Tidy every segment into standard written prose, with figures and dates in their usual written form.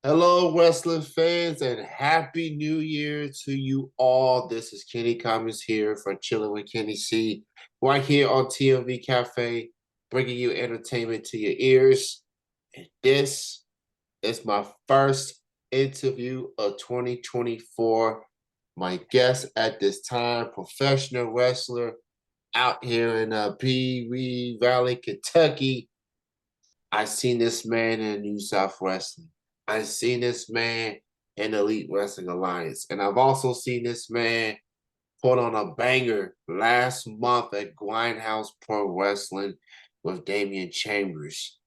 Hello, wrestling fans, and happy New Year to you all. This is Kenny Cummins here for Chilling with Kenny C, right here on TMV Cafe, bringing you entertainment to your ears. And this is my first interview of 2024. My guest at this time, professional wrestler out here in Pee Wee Valley, Kentucky. I seen this man in New South Wrestling. I've seen this man in Elite Wrestling Alliance. And I've also seen this man put on a banger last month at Grindhouse Pro Wrestling with Damian Chambers.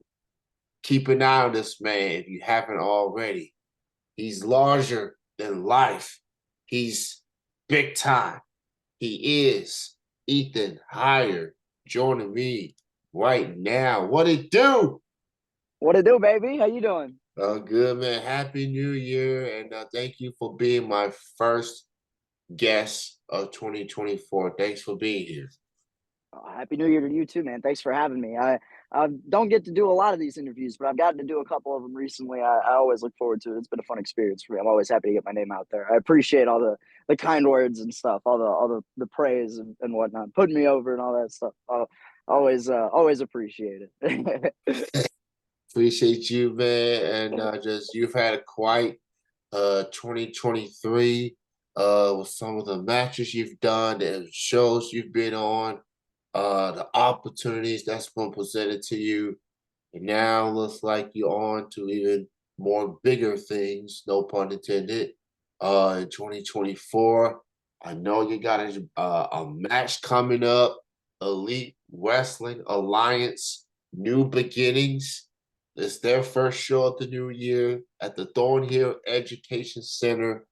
Keep an eye on this man if you haven't already. He's larger than life. He's big time. He is Ethan Heyre joining me right now. What it do? What it do, baby? How you doing? Good, man. Happy New Year. And thank you for being my first guest of 2024. Thanks for being here. Happy New Year to you too, man. Thanks for having me. I don't get to do a lot of these interviews, but I've gotten to do a couple of them recently. I always look forward to it. It's been a fun experience for me. I'm always happy to get my name out there. I appreciate all the kind words and stuff, all the praise and whatnot, putting me over and all that stuff. I'll always appreciate it. Appreciate you, man. And just you've had a quite 2023 with some of the matches you've done, the shows you've been on, the opportunities that's been presented to you. And now looks like you're on to even more bigger things, no pun intended, in 2024. I know you got a match coming up, Elite Wrestling Alliance, New Beginnings. It's their first show of the new year at the Thornhill Education Center.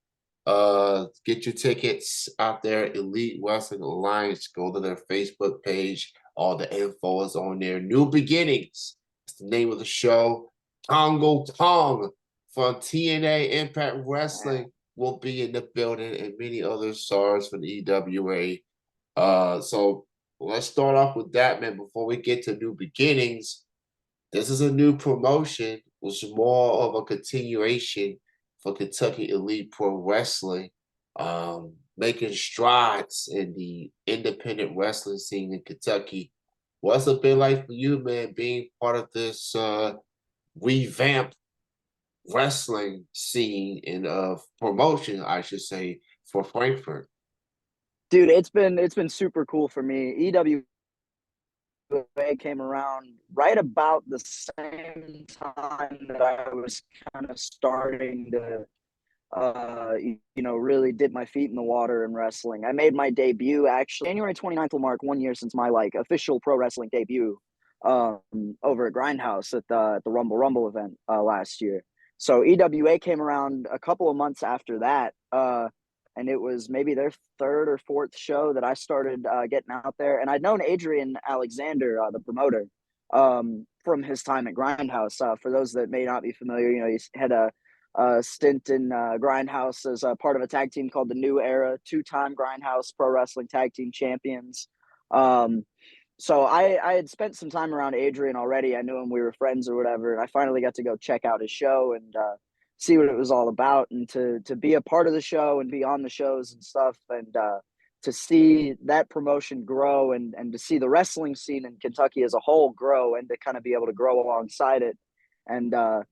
Get your tickets out there, Elite Wrestling Alliance. Go to their Facebook page. All the info is on there. New Beginnings. It's the name of the show. Tongo Tong from TNA Impact Wrestling will be in the building, and many other stars from the EWA. So let's start off with that, man. Before we get to New Beginnings, this is a new promotion, which is more of a continuation for Kentucky Elite Pro Wrestling, making strides in the independent wrestling scene in Kentucky. What's it been like for you, man, being part of this revamped wrestling scene and promotion, I should say, for Frankfurt? Dude, it's been super cool for me. EWA came around right about the same time that I was kind of starting to really dip my feet in the water in wrestling. I made my debut actually January 29th will mark 1 year since my like official pro wrestling debut um over at Grindhouse at the Rumble event last year. So EWA came around a couple of months after that. And it was maybe their third or fourth show that I started getting out there. And I'd known Adrian Alexander, the promoter, from his time at Grindhouse. For those that may not be familiar, he had a stint in Grindhouse as a part of a tag team called the New Era, two-time Grindhouse Pro Wrestling Tag Team Champions. Um, so I had spent some time around Adrian already. I knew him, we were friends or whatever. And I finally got to go check out his show and see what it was all about, and to be a part of the show and be on the shows and stuff, and to see that promotion grow, and to see the wrestling scene in Kentucky as a whole grow, and to kind of be able to grow alongside it, and to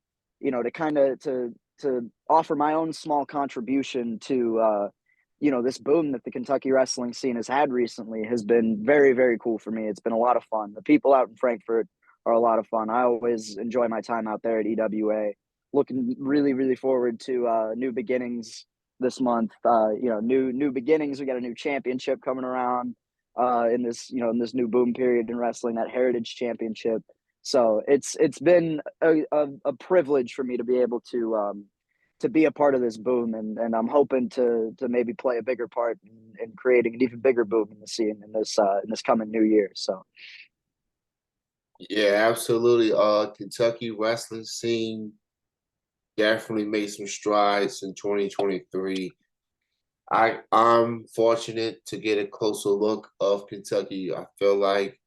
kind of to offer my own small contribution to this boom that the Kentucky wrestling scene has had recently has been very, very cool for me. It's been a lot of fun. The people out in Frankfurt are a lot of fun. I always enjoy my time out there at EWA. Looking really, really forward to New Beginnings this month. New beginnings. We got a new championship coming around in this new boom period in wrestling, that Heritage Championship. So it's been a privilege for me to be able to be a part of this boom, and I'm hoping to maybe play a bigger part in creating an even bigger boom in the scene in this coming new year. So Yeah, absolutely. Kentucky wrestling scene definitely made some strides in 2023. I'm fortunate to get a closer look of Kentucky. I feel like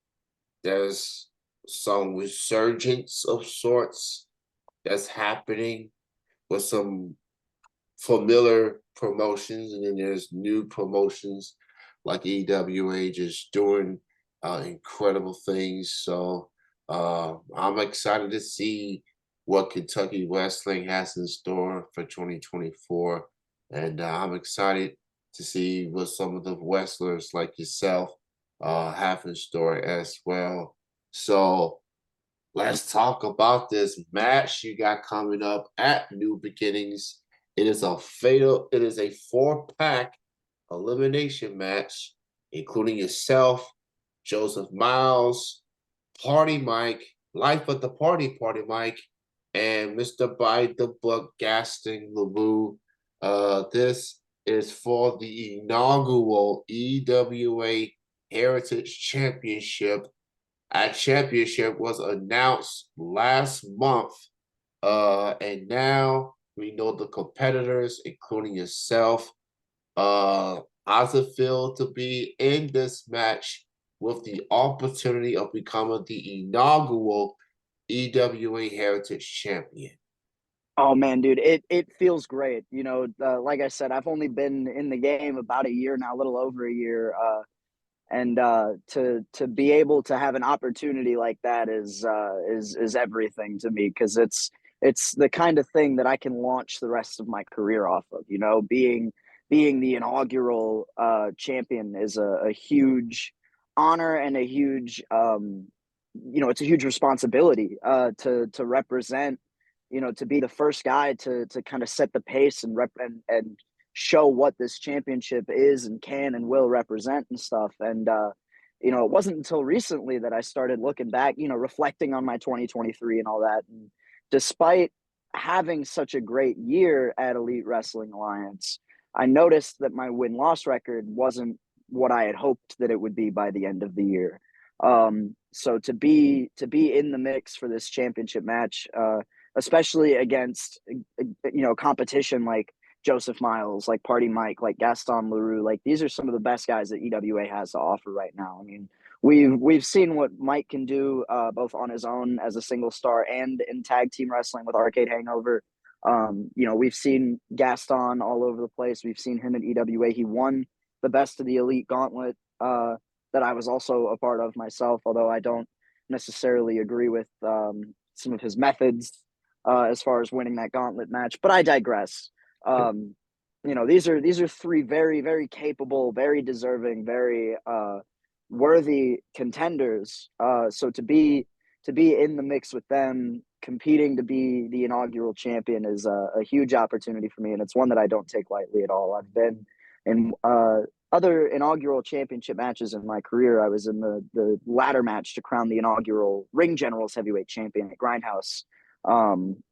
there's some resurgence of sorts that's happening. with some familiar promotions, and then there's new promotions like EWA just doing incredible things. So I'm excited to see what Kentucky Wrestling has in store for 2024, and I'm excited to see what some of the wrestlers like yourself have in store as well. So let's talk about this match you got coming up at New Beginnings. It is a 4-pack elimination match, including yourself, Joseph Miles, Party Mike, Life of the Party Mike, and Mr. By the Book Gaston LaRue. This is for the inaugural EWA Heritage Championship. Our championship was announced last month, and now we know the competitors, including yourself. How's it feel to be in this match with the opportunity of becoming the inaugural EWA Heritage Champion? Oh man, dude, it feels great. You know, like I said, I've only been in the game about a year now, a little over a year. And to be able to have an opportunity like that is everything to me, because it's the kind of thing that I can launch the rest of my career off of. You know, being the inaugural champion is a huge honor and a huge you know, it's a huge responsibility to represent, you know, to be the first guy to kind of set the pace and and show what this championship is and can and will represent and stuff. And you know, it wasn't until recently that I started looking back, you know, reflecting on my 2023 and all that. And despite having such a great year at Elite Wrestling Alliance, I noticed that my win-loss record wasn't what I had hoped that it would be by the end of the year. So to be in the mix for this championship match, especially against you know, competition like Joseph Miles, like Party Mike, like Gaston LaRue, like these are some of the best guys that EWA has to offer right now. I mean, we've seen what Mike can do both on his own as a single star and in tag team wrestling with Arcade Hangover. You know, we've seen Gaston all over the place. We've seen him at EWA. He won the Best of the Elite Gauntlet that I was also a part of myself, although I don't necessarily agree with some of his methods as far as winning that gauntlet match. But I digress. Um, you know, these are three very, very capable, very deserving, very worthy contenders. So to be in the mix with them, competing to be the inaugural champion is a huge opportunity for me, and it's one that I don't take lightly at all. I've been in other inaugural championship matches in my career. I was in the ladder match to crown the inaugural Ring Generals heavyweight champion at Grindhouse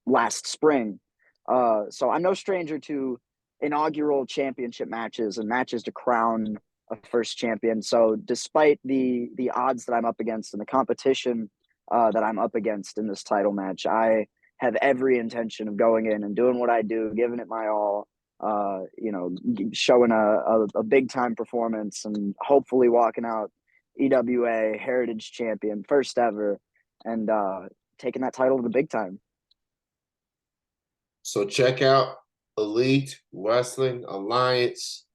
last spring. So I'm no stranger to inaugural championship matches and matches to crown a first champion. So despite the odds that I'm up against and the competition that I'm up against in this title match, I have every intention of going in and doing what I do, giving it my all. You know, showing a big time performance and hopefully walking out EWA Heritage Champion, first ever, and taking that title to the big time. So check out Elite Wrestling Alliance,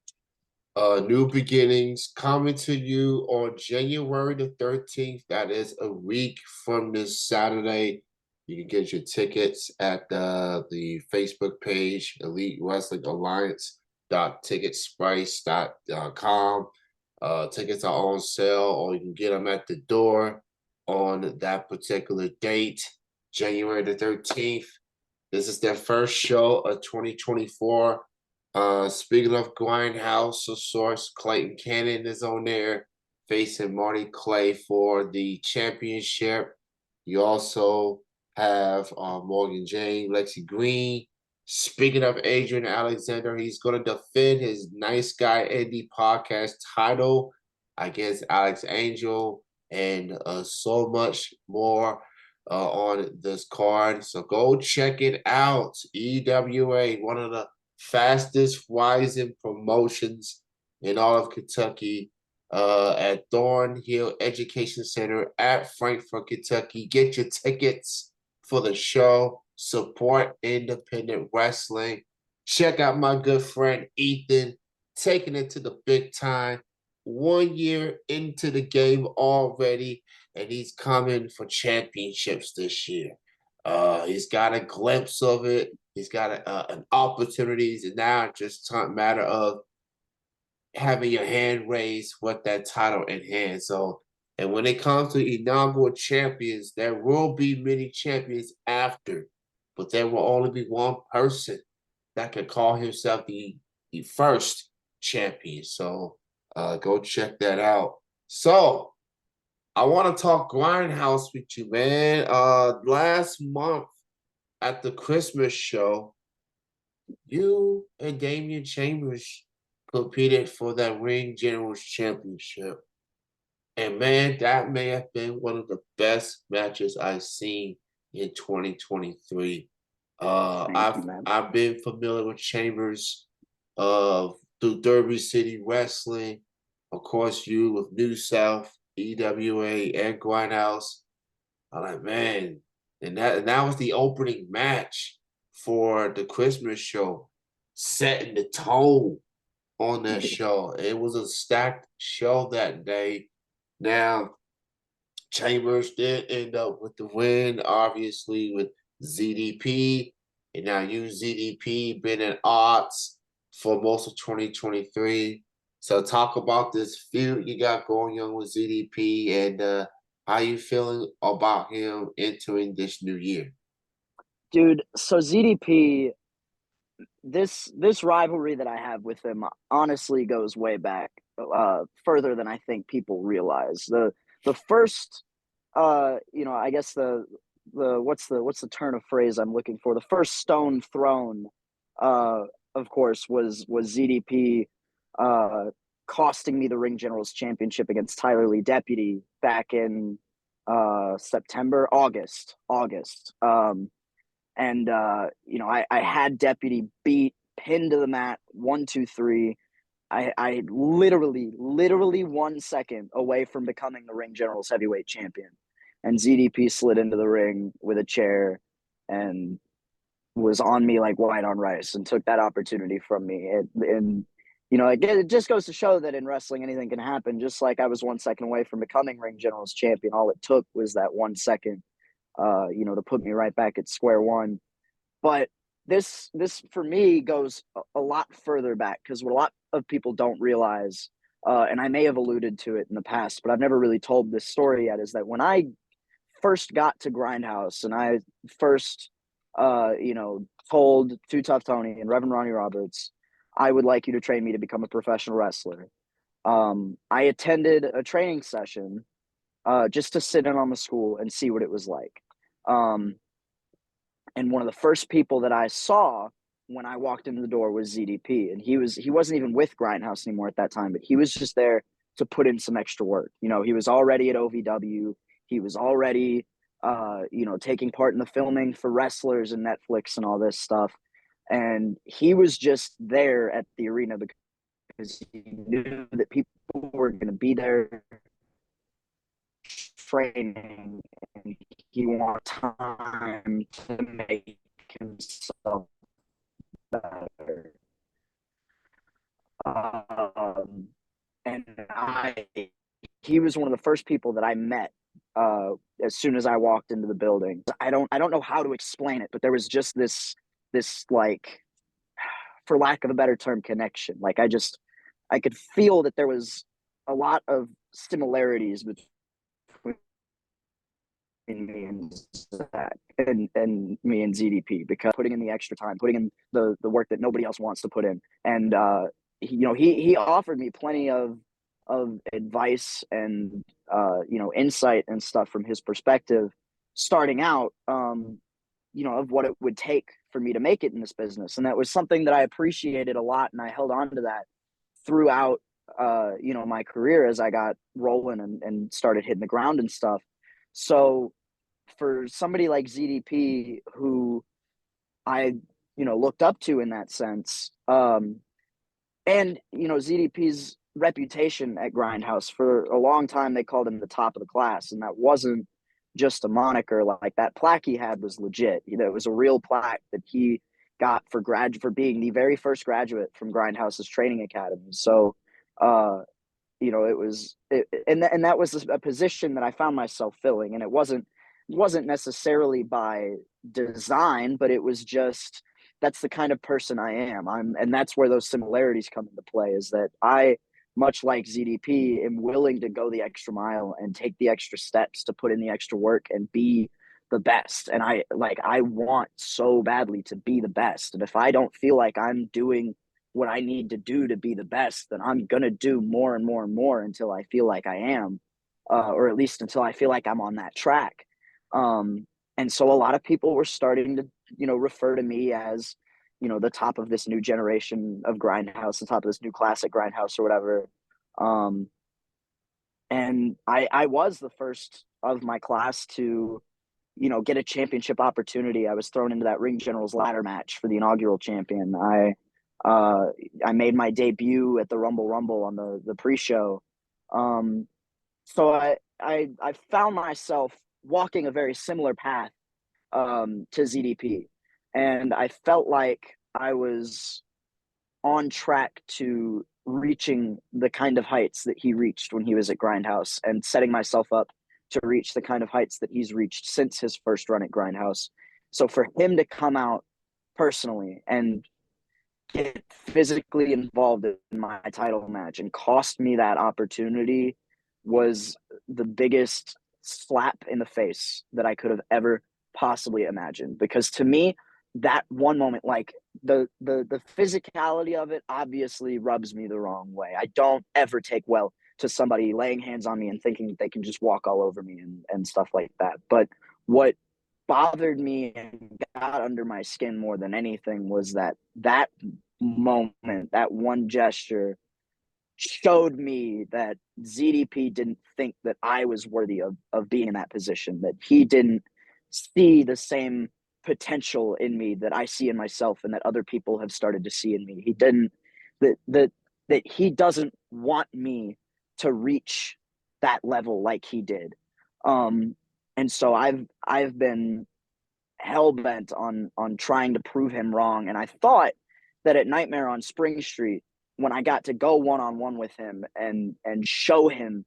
New Beginnings, coming to you on January the 13th. That is a week from this Saturday. You can get your tickets at the Facebook page, Elite Wrestling Alliance ticketsprice.com. Tickets are on sale, or you can get them at the door on that particular date, January the 13th. This is their first show of 2024. Speaking of Grindhouse, of source, Clayton Cannon is on there facing Marty Clay for the championship. You also have Morgan Jane, Lexi Green. Speaking of Adrian Alexander, he's going to defend his Nice Guy Indie podcast title against Alex Angel, and so much more on this card. So go check it out. EWA, one of the fastest rising promotions in all of Kentucky, at Thornhill Education Center at Frankfort, Kentucky. Get your tickets for the show. support independent wrestling. Check out my good friend Ethan, taking it to the big time. 1 year into the game already, and he's coming for championships this year. He's got a glimpse of it. He's got an opportunities, and now it's just a matter of having your hand raised with that title in hand. So, and when it comes to inaugural champions, there will be many champions after, but there will only be one person that can call himself the first champion. So, go check that out. So, I want to talk Grindhouse with you, man. Last month at the Christmas show, you and Damian Chambers competed for that Ring Generals Championship. And man, that may have been one of the best matches I've seen in 2023. Thank you, I've man. I've been familiar with Chambers through Derby City Wrestling, of course, you with New South, EWA, and Grindhouse. I'm like, man, and that was the opening match for the Christmas show, setting the tone on that show. It was a stacked show that day. Now, Chambers did end up with the win, obviously, with ZDP. And now you, ZDP, been in odds for most of 2023. So talk about this feud you got going on with ZDP and how you feeling about him entering this new year. Dude, so ZDP, this rivalry that I have with him honestly goes way back, further than I think people realize. The first, I guess the turn of phrase I'm looking for? The first stone thrown, uh, of course, was ZDP, uh, costing me the Ring Generals Championship against Tyler Lee Deputy back in August. And I had Deputy beat, pinned to the mat, 1 2 3. I literally 1 second away from becoming the Ring Generals heavyweight champion, and ZDP slid into the ring with a chair and was on me like white on rice and took that opportunity from me. It just goes to show that in wrestling anything can happen. Just like I was 1 second away from becoming Ring Generals champion, all it took was that 1 second, to put me right back at square one. But this for me goes a lot further back, because what a lot of people don't realize, and I may have alluded to it in the past, but I've never really told this story yet, is that when I first got to Grindhouse and I first, told Too Tough Tony and Reverend Ronnie Roberts, I would like you to train me to become a professional wrestler. I attended a training session, just to sit in on the school and see what it was like. And one of the first people that I saw when I walked into the door was ZDP, and he wasn't even with Grindhouse anymore at that time, but he was just there to put in some extra work. He was already at OVW. He was already, taking part in the filming for wrestlers and Netflix and all this stuff. And he was just there at the arena because he knew that people were going to be there training, and he wanted time to make himself better. Um, and he was one of the first people that I met, as soon as I walked into the building. I don't know how to explain it, but there was just this like, for lack of a better term, connection. Like I could feel that there was a lot of similarities between me and Zach and me and ZDP, because putting in the extra time, putting in the work that nobody else wants to put in. And he offered me plenty of advice and insight and stuff from his perspective starting out, of what it would take for me to make it in this business. And that was something that I appreciated a lot, and I held on to that throughout my career as I got rolling and started hitting the ground and stuff. So for somebody like ZDP, who I looked up to in that sense, and ZDP's reputation at Grindhouse, for a long time they called him the top of the class, and that wasn't just a moniker. Like that plaque he had was legit. You know, it was a real plaque that he got for being the very first graduate from Grindhouse's training academy. So, it was and that was a position that I found myself filling, and it wasn't necessarily by design, but it was just that's the kind of person I am. And that's where those similarities come into play, is that I, much like ZDP, am willing to go the extra mile and take the extra steps to put in the extra work and be the best. And I want so badly to be the best. And if I don't feel like I'm doing what I need to do to be the best, then I'm going to do more and more and more until I feel like I am, or at least until I feel like I'm on that track. And so a lot of people were starting to, refer to me as, the top of this new generation of Grindhouse, the top of this new classic Grindhouse or whatever. Um, and I was the first of my class to, get a championship opportunity. I was thrown into that Ring General's ladder match for the inaugural champion. Uh, I made my debut at the Rumble Rumble on the pre-show. So I found myself walking a very similar path to ZDP, and I felt like I was on track to reaching the kind of heights that he reached when he was at Grindhouse, and setting myself up to reach the kind of heights that he's reached since his first run at Grindhouse. So for him to come out personally and get physically involved in my title match and cost me that opportunity was the biggest slap in the face that I could have ever possibly imagined. Because to me, that one moment, like the physicality of it obviously rubs me the wrong way. I don't ever take well to somebody laying hands on me and thinking that they can just walk all over me and stuff like that. But what bothered me and got under my skin more than anything was that moment, that one gesture showed me that ZDP didn't think that I was worthy of being in that position, that he didn't see the same potential in me that I see in myself and that other people have started to see in me. He didn't that he doesn't want me to reach that level like he did. And so I've been hell bent on trying to prove him wrong. And I thought that at Nightmare on Spring Street, when I got to go one on one with him and show him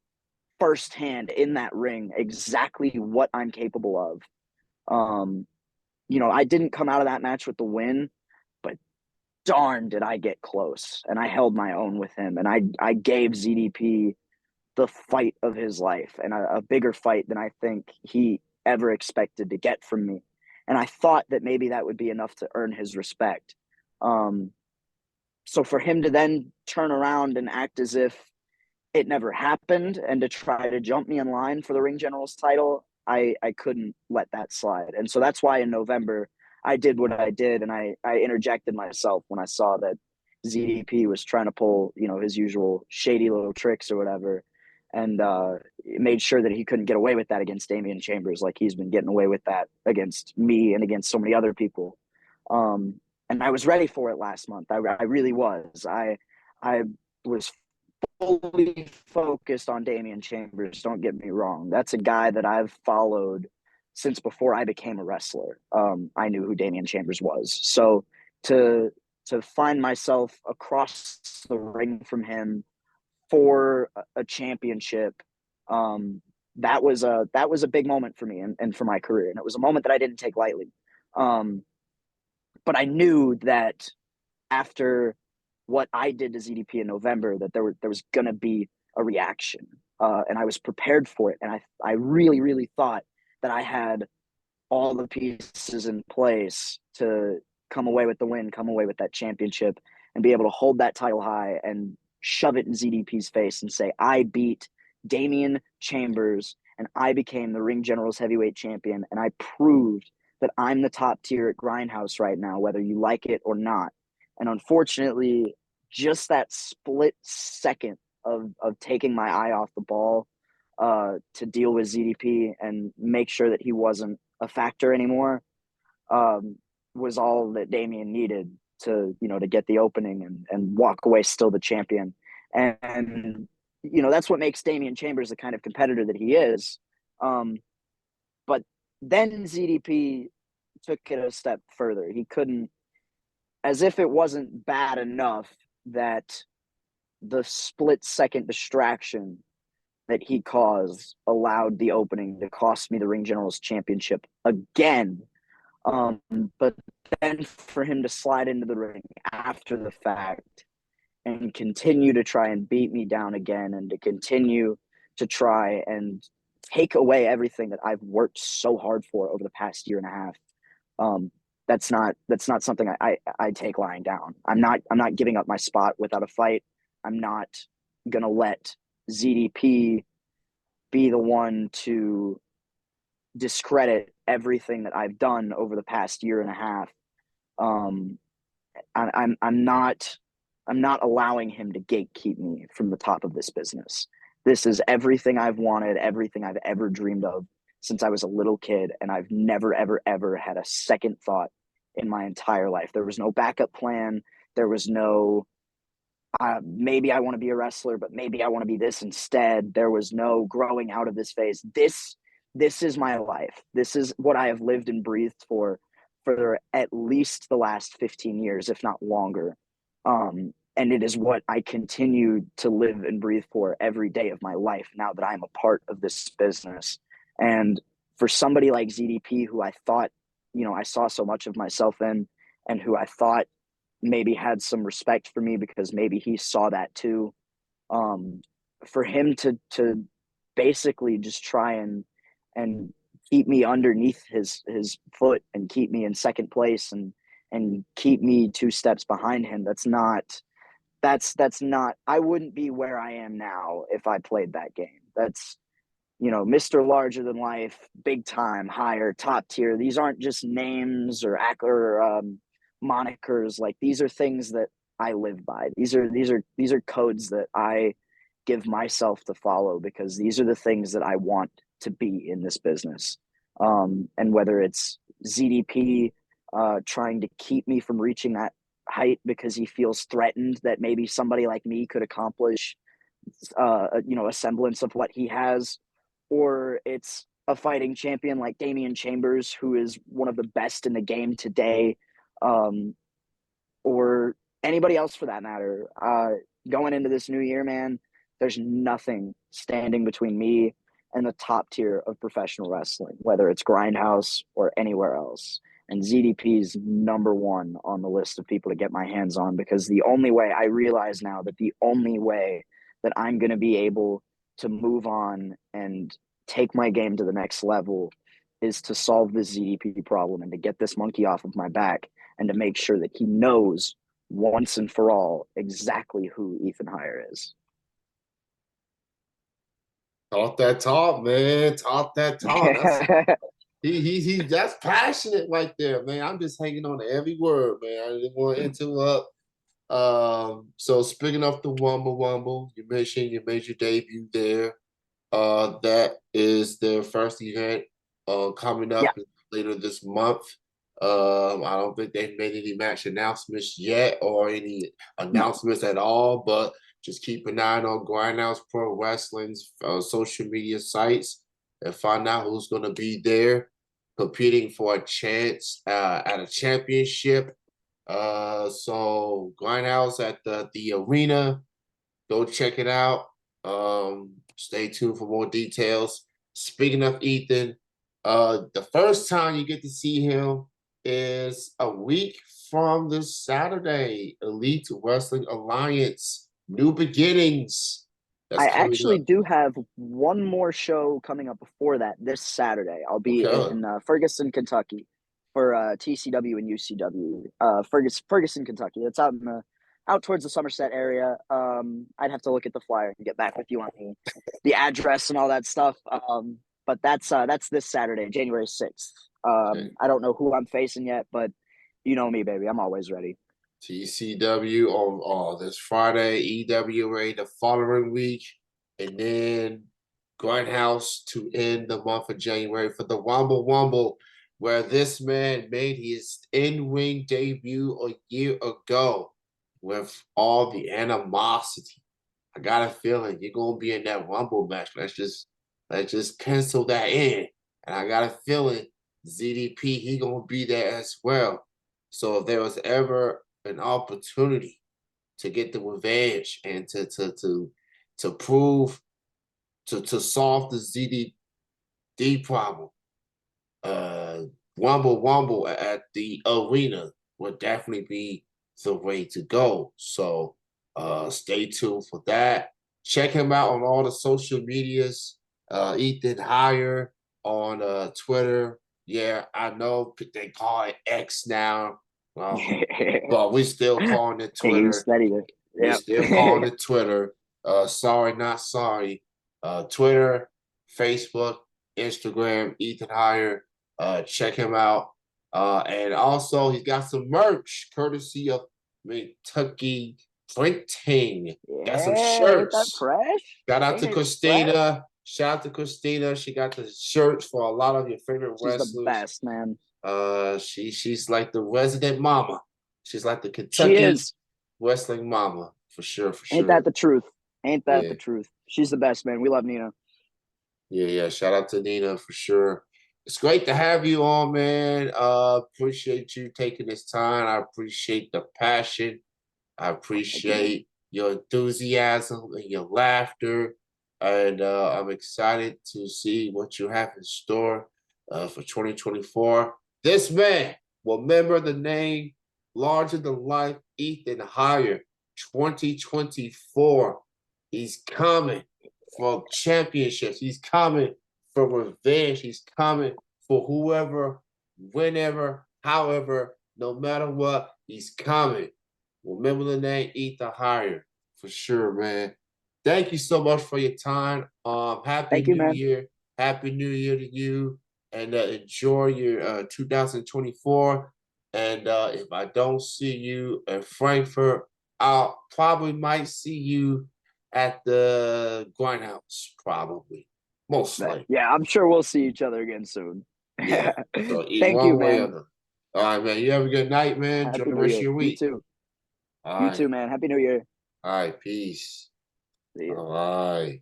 firsthand in that ring exactly what I'm capable of, I didn't come out of that match with the win, but darn did I get close, and I held my own with him, and I gave ZDP the fight of his life, and a bigger fight than I think he ever expected to get from me. And I thought that maybe that would be enough to earn his respect. Um, so for him to then turn around and act as if it never happened and to try to jump me in line for the Ring General's title, I couldn't let that slide. And so that's why in November I did what I did, and I interjected myself when I saw that ZDP was trying to pull, his usual shady little tricks or whatever, and made sure that he couldn't get away with that against Damian Chambers like he's been getting away with that against me and against so many other people. And I was ready for it last month. I really was. I was fully focused on Damian Chambers. Don't get me wrong. That's a guy that I've followed since before I became a wrestler. I knew who Damian Chambers was. So to find myself across the ring from him for a championship, that was a big moment for me and for my career. And it was a moment that I didn't take lightly. But I knew that after what I did to ZDP in November, that there was gonna be a reaction, and I was prepared for it. And I really really thought that I had all the pieces in place to come away with the win, come away with that championship, and be able to hold that title high and shove it in ZDP's face and say, I beat Damian Chambers and I became the Ring General's heavyweight champion, and I proved that I'm the top tier at Grindhouse right now, whether you like it or not. And unfortunately, just that split second of taking my eye off the ball to deal with ZDP and make sure that he wasn't a factor anymore, was all that Damian needed to get the opening and walk away still the champion. And that's what makes Damian Chambers the kind of competitor that he is. then ZDP took it a step further. He couldn't, as if it wasn't bad enough that the split-second distraction that he caused allowed the opening to cost me the Ring Generals Championship again. But then for him to slide into the ring after the fact and continue to try and beat me down again, and to continue to try and take away everything that I've worked so hard for over the past year and a half. That's not something I take lying down. I'm not giving up my spot without a fight. I'm not gonna let ZDP be the one to discredit everything that I've done over the past year and a half. I'm not allowing him to gatekeep me from the top of this business. This is everything I've wanted, everything I've ever dreamed of since I was a little kid, and I've never, ever, ever had a second thought in my entire life. There was no backup plan. There was no, maybe I want to be a wrestler, but maybe I want to be this instead. There was no growing out of this phase. This is my life. This is what I have lived and breathed for at least the last 15 years, if not longer. And it is what I continue to live and breathe for every day of my life now that I'm a part of this business. And for somebody like ZDP, who I thought, I saw so much of myself in, and who I thought maybe had some respect for me because maybe he saw that too, for him to basically just try and keep me underneath his foot and keep me in second place and keep me two steps behind him. That's not, I wouldn't be where I am now if I played that game. That's, Mr. Larger than life, big time, higher, top tier. These aren't just names or monikers. Like, these are things that I live by. These are codes that I give myself to follow, because these are the things that I want to be in this business. And whether it's ZDP trying to keep me from reaching that height because he feels threatened that maybe somebody like me could accomplish a semblance of what he has, or it's a fighting champion like Damian Chambers, who is one of the best in the game today, or anybody else for that matter. Going into this new year, man, there's nothing standing between me and the top tier of professional wrestling, whether it's Grindhouse or anywhere else. And ZDP is number one on the list of people to get my hands on, because I realize now that the only way that I'm going to be able to move on and take my game to the next level is to solve this ZDP problem and to get this monkey off of my back, and to make sure that he knows once and for all exactly who Ethan Heyre is. Talk that talk, man. Talk that talk. That's that's passionate right there, man. I'm just hanging on to every word, man. I didn't want to interrupt. So speaking of the Wumble, you mentioned you made your debut there. That is their first event coming Yeah. up later this month. I don't think they've made any match announcements yet or any announcements at all, but just keep an eye on Grindhouse Pro Wrestling's social media sites and find out who's going to be there competing for a chance at a championship. So Grindhouse at the arena, go check it out. Stay tuned for more details. Speaking of Ethan, the first time you get to see him is a week from this Saturday. Elite Wrestling Alliance, New Beginnings. That's I coming actually up. do have one more show coming up before that this Saturday. I'll be Okay. in Ferguson, Kentucky for TCW and UCW. Ferguson, Kentucky. It's out towards the Somerset area. I'd have to look at the flyer and get back with you on the address and all that stuff. But that's this Saturday, January 6th. Okay. I don't know who I'm facing yet, but you know me, baby. I'm always ready. TCW on this Friday, EWA the following week, and then Grindhouse to end the month of January for the Wumble, where this man made his in-ring debut a year ago with all the animosity. I got a feeling you're gonna be in that Rumble match. Let's just pencil that in. And I got a feeling ZDP, he gonna be there as well. So if there was ever an opportunity to get the revenge and to prove to solve the ZDD problem, uh Wumble at the arena would definitely be the way to go. So stay tuned for that. Check him out on all the social medias. Ethan Heyre on Twitter. Yeah, I know they call it X now. But we still calling it Hey, you Twitter. steady there. We Yeah. still calling it Twitter. Sorry, not sorry. Twitter, Facebook, Instagram, Ethan Heyre. Check him out. And also, he's got some merch courtesy of Kentucky Printing. Got some Yeah, ain't that shirts. fresh? Shout out Ain't to it fresh? Christina. Shout out to Christina. She got the shirts for a lot of your favorite She's the wrestlers. best, man. She's like the resident mama. She's like the She Kentucky is. wrestling mama for sure, for Ain't that sure. the truth? Ain't that Yeah, the truth? She's the best, man. We love Nina. yeah. Shout out to Nina for sure. It's great to have you on, man. Appreciate you taking this time. I appreciate the passion. I Thank you, man. appreciate your enthusiasm and your laughter. And I'm excited to see what you have in store for 2024. This man will remember the name larger than life, Ethan Heyre, 2024. He's coming for championships. He's coming for revenge. He's coming for whoever, whenever, however, no matter what, he's coming. Remember the name Ethan Heyre for sure, man. Thank you so much for your time. Happy Thank you, New man. Year. Happy New Year to you. And enjoy your 2024. And if I don't see you in Frankfurt, I'll probably might see you at the Grindhouse, probably. Most likely. Yeah, I'm sure we'll see each other again soon. Yeah. So eat Thank you, one way or man. another. All right, man. You have a good night, man. Enjoy Happy the New rest of Year. your You week. too. All You too, right. man. Happy New Year. All right. Peace. See ya. All right.